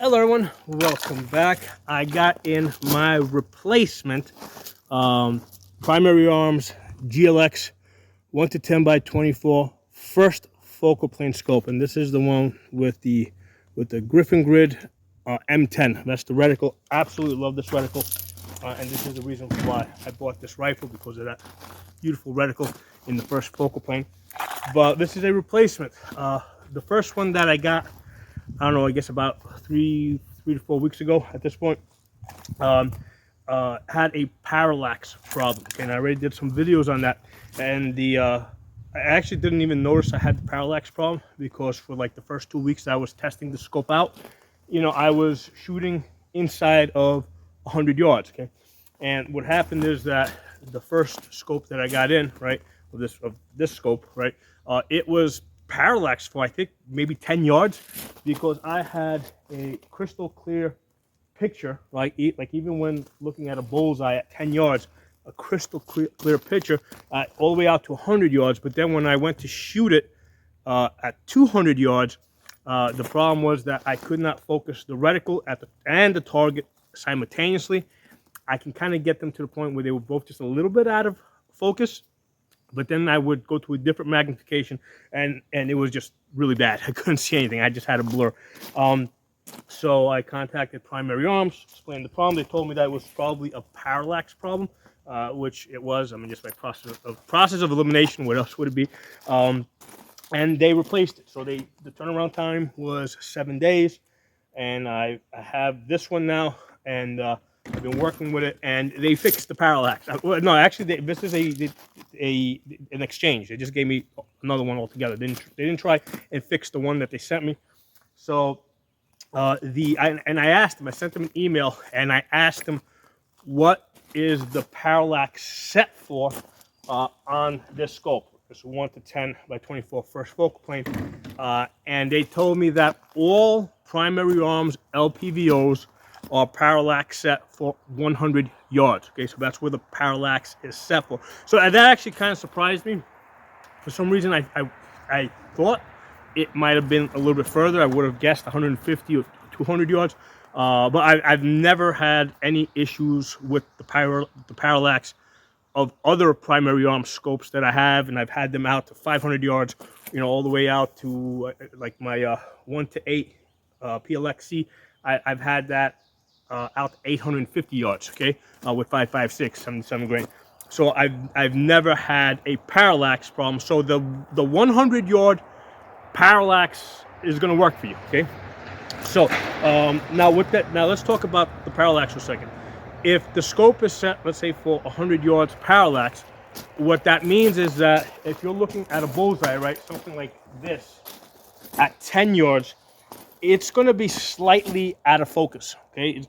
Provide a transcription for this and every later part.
Hello everyone, welcome back. I got in my replacement Primary Arms GLX 1 to 10 by 24 first focal plane scope, and this is the one with the Griffin Grid M10. That's the reticle. Absolutely love this reticle, and this is the reason why I bought this rifle, because of that beautiful reticle in the first focal plane. But this is a replacement. The first one that I got, I don't know, I guess about three to 4 weeks ago at this point, had a parallax problem. Okay, and I already did some videos on that, and I actually didn't even notice I had the parallax problem, because for like the first 2 weeks that I was testing the scope out, I was shooting inside of 100 yards. Okay, and what happened is that the first scope that I got in, right, of this scope, right, it was parallax for I think maybe 10 yards, because I had a crystal clear picture, like even when looking at a bullseye at 10 yards, a crystal clear picture all the way out to 100 yards. But then when I went to shoot it at 200 yards, the problem was that I could not focus the reticle and the target simultaneously. I can kind of get them to the point where they were both just a little bit out of focus, but then I would go to a different magnification, and it was just really bad. I couldn't see anything. I just had a blur. So I contacted Primary Arms, explained the problem. They told me that it was probably a parallax problem, which it was. I mean, just by process of elimination. What else would it be? And they replaced it. So the turnaround time was 7 days, and I have this one now, and I've been working with it, and they fixed the parallax. Well, no, actually, this is an exchange. They just gave me another one altogether. They didn't try and fix the one that they sent me. So I asked them. I sent them an email, and I asked them, what is the parallax set for on this scope? This 1 to 10 by 24 first focal plane, and they told me that all Primary Arms LPVOs are parallax set for 100 yards. Okay, so that's where the parallax is set for. So that actually kind of surprised me. For some reason, I thought it might have been a little bit further. I would have guessed 150 or 200 yards. But I've never had any issues with the parallax of other Primary Arms scopes that I have, and I've had them out to 500 yards, all the way out to like my 1 to 8 PLXC. I've had that out to 850 yards, okay, with 5.56, 77 grain. So I've never had a parallax problem. So the 100 yard parallax is going to work for you, okay? So now with that, let's talk about the parallax for a second. If the scope is set, let's say, for 100 yards parallax, what that means is that if you're looking at a bullseye, right, something like this at 10 yards, it's going to be slightly out of focus, okay?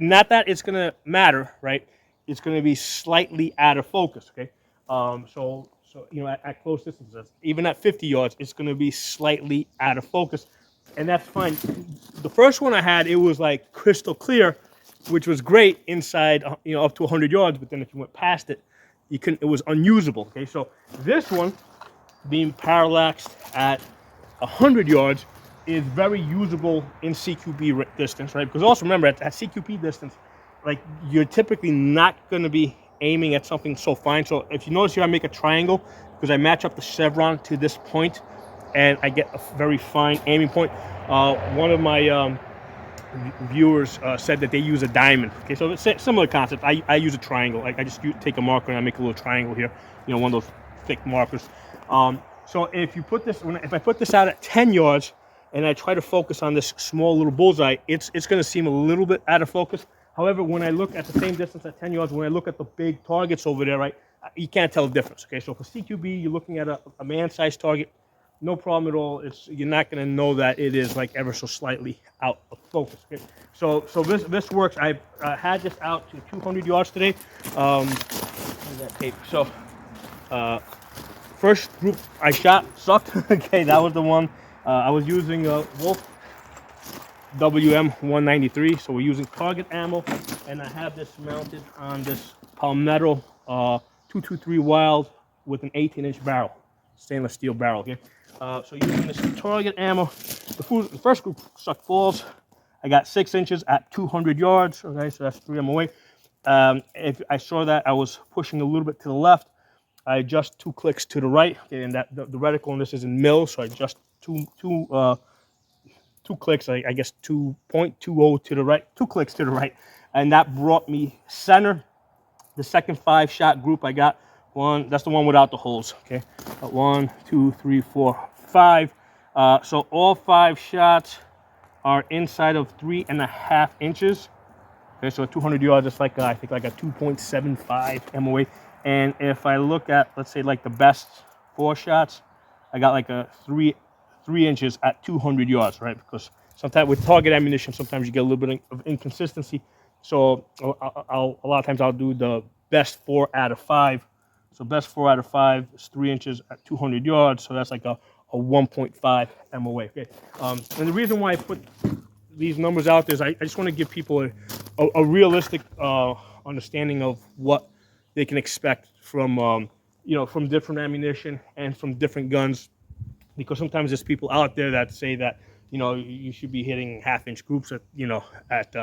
Not that it's going to matter, right? It's going to be slightly out of focus, okay? So at close distances, even at 50 yards, it's going to be slightly out of focus, and that's fine. The first one I had, it was like crystal clear, which was great inside, up to 100 yards, but then if you went past it, you couldn't. It was unusable, okay? So this one, being parallaxed at 100 yards, is very usable in CQB distance, right? Because also remember, at CQB distance, like, you're typically not going to be aiming at something so fine. So if you notice here, I make a triangle because I match up the chevron to this point, and I get a very fine aiming point. One of my viewers said that they use a diamond. Okay, so it's a similar concept. I use a triangle. I just take a marker and I make a little triangle here. One of those thick markers. So if you put this, if I put this out at 10 yards, and I try to focus on this small little bullseye, it's going to seem a little bit out of focus. However, when I look at the same distance at 10 yards, when I look at the big targets over there, right, you can't tell the difference. Okay, so for CQB, you're looking at a man-sized target, no problem at all. You're not going to know that it is like ever so slightly out of focus. Okay, so this works. I had this out to 200 yards today. That tape. So first group I shot sucked. Okay, that was the one. I was using Wolf WM193, so we're using target ammo, and I have this mounted on this Palmetto 223 Wild with an 18-inch barrel, stainless steel barrel. Okay, so using this target ammo, the first group sucked balls. I got 6 inches at 200 yards. Okay, so that's 3 MOA. If I saw that I was pushing a little bit to the left, I adjust 2 clicks to the right. Okay, and that the reticle on this is in mils, so I adjust two clicks. I guess 2.20 to the right, 2 clicks to the right, and that brought me center. The second 5-shot group I got one. That's the one without the holes. Okay, 1, 2, 3, 4, 5. So all 5 shots are inside of 3.5 inches. Okay, so at 200 yards, it's like I think like a 2.75 MOA. And if I look at, let's say, like the best 4 shots, I got like a 3 inches at 200 yards, right? Because sometimes with target ammunition, sometimes you get a little bit of inconsistency. So a lot of times I'll do the best 4 out of 5. So best 4 out of 5 is 3 inches at 200 yards. So that's like a 1.5 MOA. Okay. And the reason why I put these numbers out there is I just want to give people a realistic understanding of what they can expect from from different ammunition and from different guns, because sometimes there's people out there that say that you should be hitting half-inch groups at at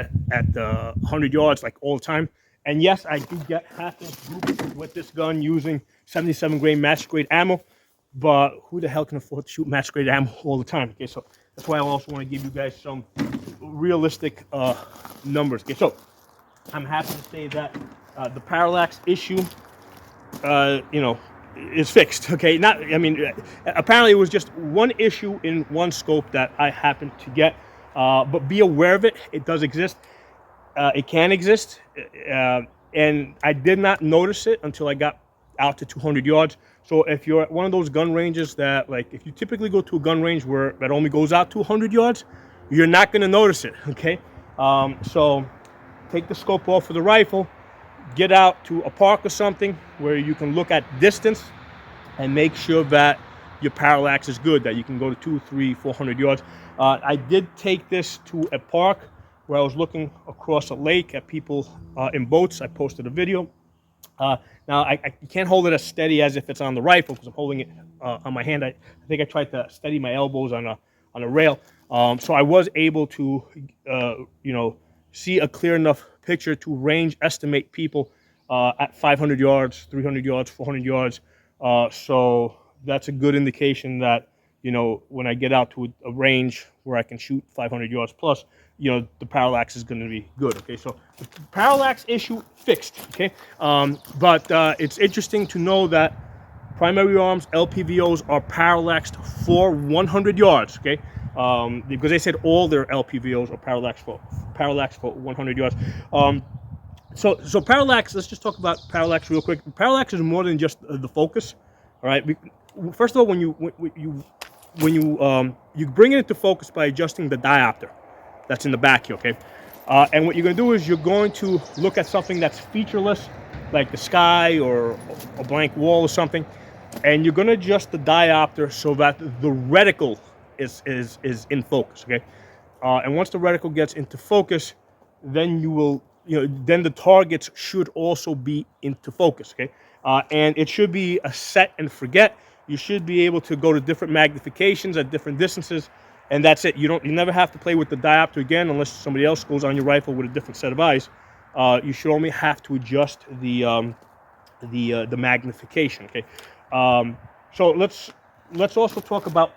100 yards like all the time. And yes, I do get half-inch groups with this gun using 77 grain match grade ammo, but who the hell can afford to shoot match grade ammo all the time? Okay, so that's why I also want to give you guys some realistic numbers. Okay, so I'm happy to say that the Parallax issue, is fixed. Okay, apparently it was just one issue in one scope that I happened to get, but be aware of it. It does exist. It can exist, and I did not notice it until I got out to 200 yards. So if you're at one of those gun ranges that, like, if you typically go to a gun range where that only goes out to 100 yards, you're not going to notice it. Okay, so take the scope off of the rifle, get out to a park or something where you can look at distance, and make sure that your parallax is good, that you can go to 200, 300, 400 yards. I did take this to a park where I was looking across a lake at people in boats. I posted a video. Now, I can't hold it as steady as if it's on the rifle because I'm holding it on my hand. I think I tried to steady my elbows on a rail. So I was able to, see a clear enough picture to range estimate people at 500 yards, 300 yards, 400 yards. So that's a good indication that, when I get out to a range where I can shoot 500 yards plus, the parallax is going to be good. Okay, so the parallax issue fixed. Okay, but it's interesting to know that primary arms LPVOs are parallaxed for 100 yards. Okay, because they said all their LPVOs are parallaxed for 100 yards. So parallax. Let's just talk about parallax real quick. Parallax is more than just the focus. All right. First of all, when you bring it into focus by adjusting the diopter that's in the back here, okay? And what you're going to do is you're going to look at something that's featureless, like the sky or a blank wall or something, and you're going to adjust the diopter so that the reticle is in focus, okay? And once the reticle gets into focus, then you will, then the targets should also be into focus, okay? And it should be a set and forget. You should be able to go to different magnifications at different distances, and that's it. You never have to play with the diopter again unless somebody else goes on your rifle with a different set of eyes. You should only have to adjust the magnification. Okay. So let's also talk about.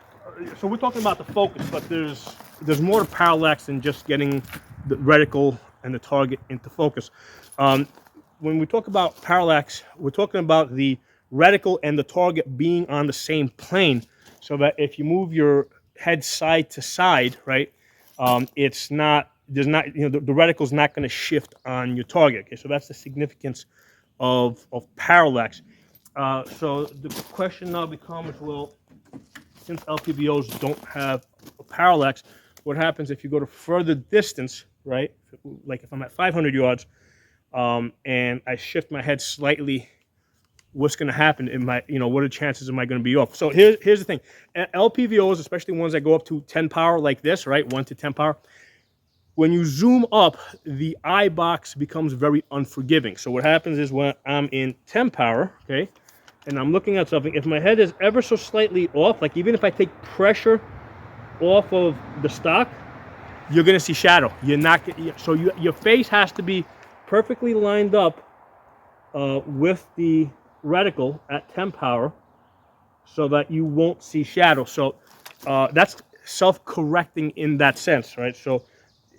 So we're talking about the focus, but there's more to parallax than just getting the reticle and the target into focus. When we talk about parallax, we're talking about the reticle and the target being on the same plane, so that if you move your head side to side, right, the reticle's not going to shift on your target. Okay, so that's the significance of parallax. So the question now becomes, well, since LPVOs don't have a parallax, what happens if you go to further distance, right? Like if I'm at 500 yards and I shift my head slightly, what's going to happen? What are the chances am I going to be off? So here's the thing. LPVOs, especially ones that go up to 10 power like this, right? 1 to 10 power. When you zoom up, the eye box becomes very unforgiving. So what happens is when I'm in 10 power, okay, and I'm looking at something, if my head is ever so slightly off, like even if I take pressure off of the stock, you're gonna see shadow. You're not, so your face has to be perfectly lined up with the reticle at 10 power so that you won't see shadow. So that's self-correcting in that sense, right? So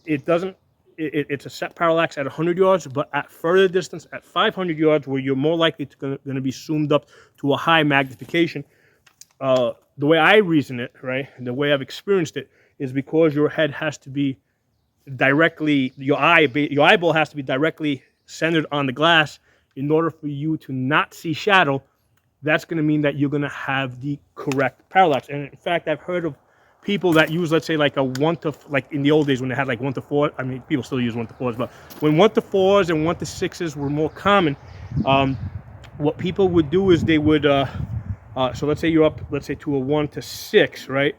it doesn't, it's a set parallax at 100 yards, but at further distance, at 500 yards, where you're more likely to going to be zoomed up to a high magnification, the way I reason it, right, and the way I've experienced it, is because your head has to be directly, your eyeball has to be directly centered on the glass in order for you to not see shadow. That's going to mean that you're going to have the correct parallax. And in fact, I've heard of people that use, let's say, like a 1 to, like in the old days when they had like 1 to 4. I mean, people still use 1 to 4s, but when 1 to 4s and 1 to 6s were more common, what people would do is they would, so let's say you're up, let's say to a 1 to 6, right?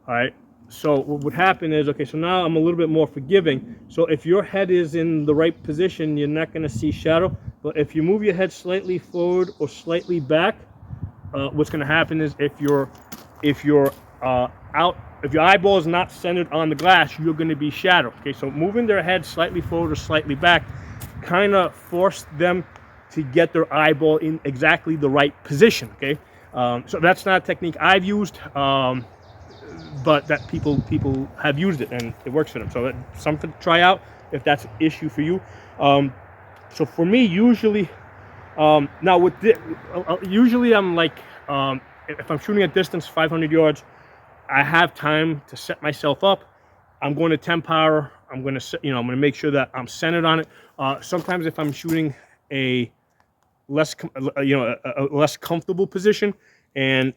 All right. So what would happen is, okay, so now I'm a little bit more forgiving. So if your head is in the right position, you're not going to see shadow. But if you move your head slightly forward or slightly back, what's going to happen is if your eyeball is not centered on the glass, you're going to be shadow. Okay, so moving their head slightly forward or slightly back kind of forced them to get their eyeball in exactly the right position. Okay, so that's not a technique I've used. But that people have used it and it works for them. So that's something to try out if that's an issue for you. So for me, usually, now with usually I'm like, if I'm shooting at distance 500 yards, I have time to set myself up. I'm going to 10 power. I'm going to, I'm going to make sure that I'm centered on it. Sometimes if I'm shooting a less, a less comfortable position, and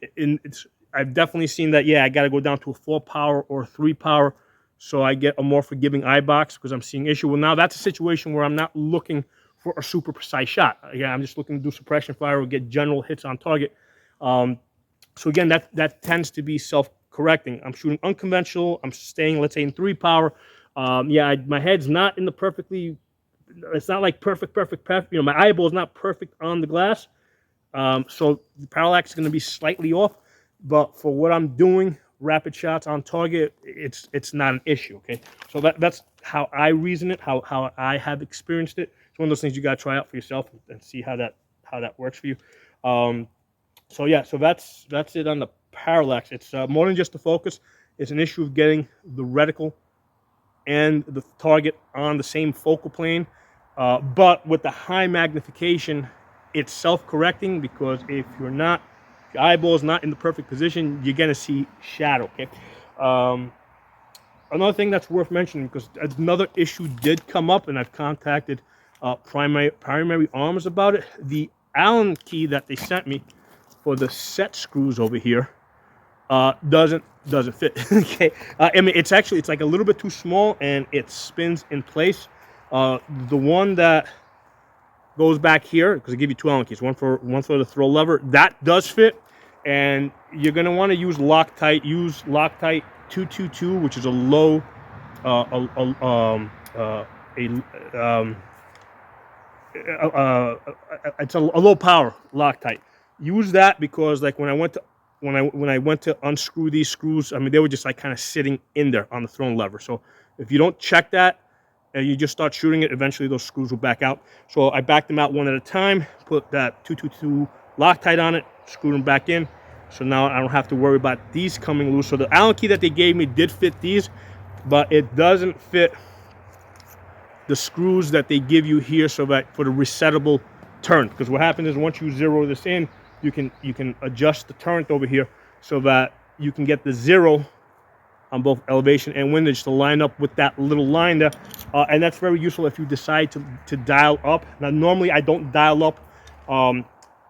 I've definitely seen that, yeah, I got to go down to a 4 power or 3 power so I get a more forgiving eye box because I'm seeing issue. Well, now that's a situation where I'm not looking for a super precise shot. Yeah, I'm just looking to do suppression fire or get general hits on target. So again, that tends to be self-correcting. I'm shooting unconventional. I'm staying, let's say, in 3 power. Yeah, my head's not in the perfectly, it's not like perfect. My eyeball is not perfect on the glass. So the parallax is going to be slightly off. But for what I'm doing, rapid shots on target, it's not an issue. Okay, so that's how I reason it, how I have experienced it. It's one of those things you got to try out for yourself and see how that works for you. So yeah, so that's it on the parallax. It's more than just the focus. It's an issue of getting the reticle and the target on the same focal plane. But with the high magnification, it's self-correcting because if your eyeball is not in the perfect position, you're going to see shadow, okay? Another thing that's worth mentioning, because another issue did come up, and I've contacted Primary Arms about it. The Allen key that they sent me for the set screws over here doesn't fit, okay? I mean, it's like a little bit too small, and it spins in place. The one that goes back here, because I give you 2 Allen keys, one for the throw lever, that does fit, and you're going to want to use Loctite. Use Loctite 222, which is a low, it's a low power Loctite. Use that because like when I went to unscrew these screws, I mean they were just like kind of sitting in there on the thrown lever. So if you don't check that, and you just start shooting it, eventually those screws will back out. So I backed them out one at a time, put that 222 Loctite on it, screwed them back in. So now I don't have to worry about these coming loose. So the Allen key that they gave me did fit these, but it doesn't fit the screws that they give you here so that for the resettable turn. Because what happens is once you zero this in, you can adjust the turn over here so that you can get the zero on both elevation and windage to line up with that little line there. And that's very useful if you decide to dial up. Now, normally I don't dial up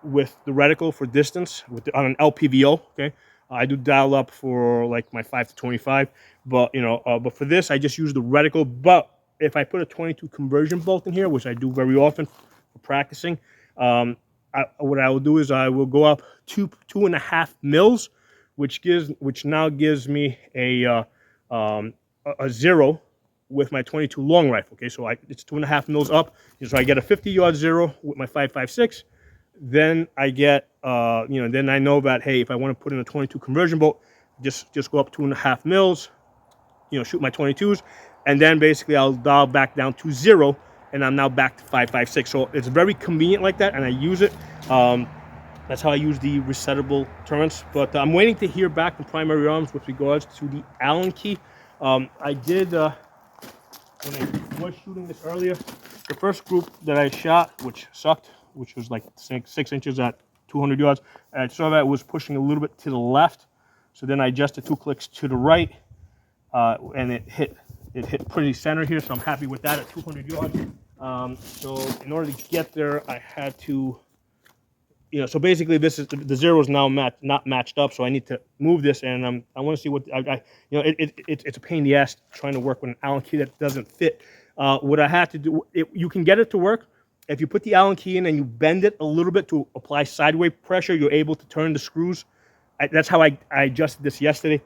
with the reticle for distance on an LPVO, okay? I do dial up for like my 5 to 25, but but for this I just use the reticle. But if I put a 22 conversion bolt in here, which I do very often for practicing, what I will do is I will go up 2.5 mils, which now gives me a zero with my 22 long rifle. Okay, so it's 2.5 mils up, so I get a 50-yard zero with my 5.56. Then I get, then I know that hey, if I want to put in a 22 conversion bolt, just go up 2.5 mils, you know, shoot my 22s, and then basically I'll dial back down to 0, and I'm now back to 5.56. So it's very convenient like that, and I use it. That's how I use the resettable turrets. But I'm waiting to hear back from Primary Arms with regards to the Allen key. I did, when I was shooting this earlier, the first group that I shot, which sucked, which was like 6 inches at 200 yards, I saw that it was pushing a little bit to the left. So then I adjusted 2 clicks to the right, and it hit pretty center here. So I'm happy with that at 200 yards. So in order to get there, I had to, you know, so basically this is the 0 is now not matched up, so I need to move this, and I want to see what you know. It's a pain in the ass trying to work with an Allen key that doesn't fit. What I had to do, you can get it to work if you put the Allen key in and you bend it a little bit to apply sideways pressure. You're able to turn the screws. That's how I adjusted this yesterday.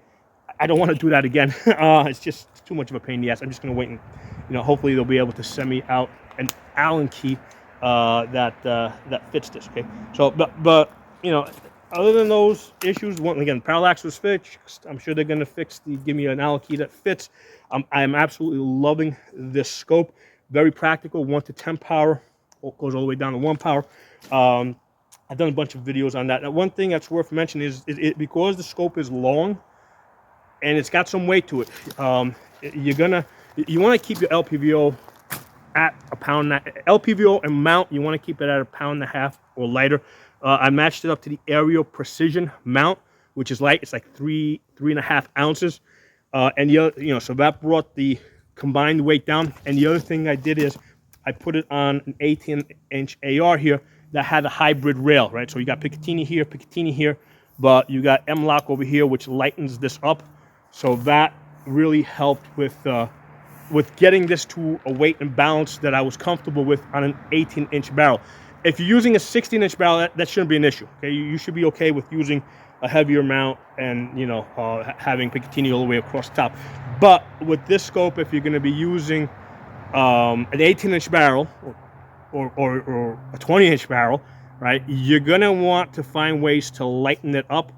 I don't want to do that again. It's just too much of a pain in the ass. I'm just going to wait and, you know, hopefully they'll be able to send me out an Allen key that fits this. Okay, so but you know, other than those issues, again, Parallax was fixed. I'm sure they're going to give me an Allen key that fits. I'm absolutely loving this scope. Very practical, 1 to 10 power, goes all the way down to 1 power. I've done a bunch of videos on that. Now, one thing that's worth mentioning is because the scope is long and it's got some weight to it. You want to keep your LPVO at a pound. LPVO and mount, you want to keep it at 1.5 pounds or lighter. I matched it up to the Aerial Precision mount, which is light. It's like 3.5 ounces. And the other, you know, so that brought the combined weight down. And the other thing I did is I put it on an 18-inch AR here that had a hybrid rail, right? So you got Picatinny here, but you got M-Lock over here, which lightens this up. So that really helped with getting this to a weight and balance that I was comfortable with on an 18-inch barrel. If you're using a 16-inch barrel, that shouldn't be an issue. Okay, you should be okay with using a heavier mount and, you know, having Picatinny all the way across the top. But with this scope, if you're going to be using an 18-inch barrel or a 20-inch barrel, right, you're going to want to find ways to lighten it up.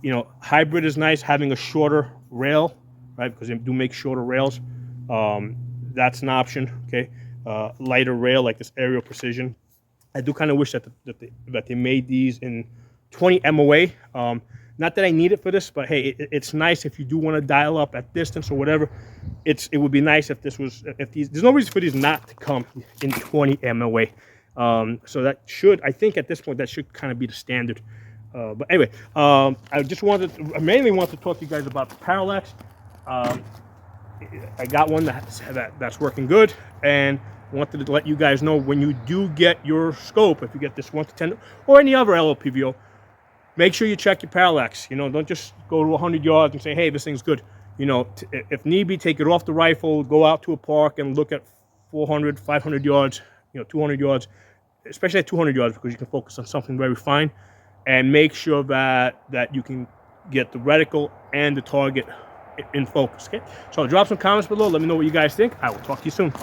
You know, hybrid is nice, having a shorter rail, right, because they do make shorter rails. That's an option. Okay, lighter rail like this Aerial Precision. I do kind of wish that they made these in 20 MOA. Not that I need it for this, but hey, it's nice if you do want to dial up at distance or whatever. It would be nice if there's no reason for these not to come in 20 MOA. So that should, I think at this point, that should kind of be the standard. But anyway, I mainly wanted to talk to you guys about the Parallax. I got one that's working good, and wanted to let you guys know when you do get your scope, if you get this 1 to 10 or any other LPVO, make sure you check your Parallax. You know, don't just go to 100 yards and say, hey, this thing's good. You know, if need be, take it off the rifle, go out to a park and look at 400, 500 yards, you know, 200 yards, especially at 200 yards, because you can focus on something very fine, and make sure that you can get the reticle and the target in focus. Okay, so drop some comments below. Let me know what you guys think. I will talk to you soon.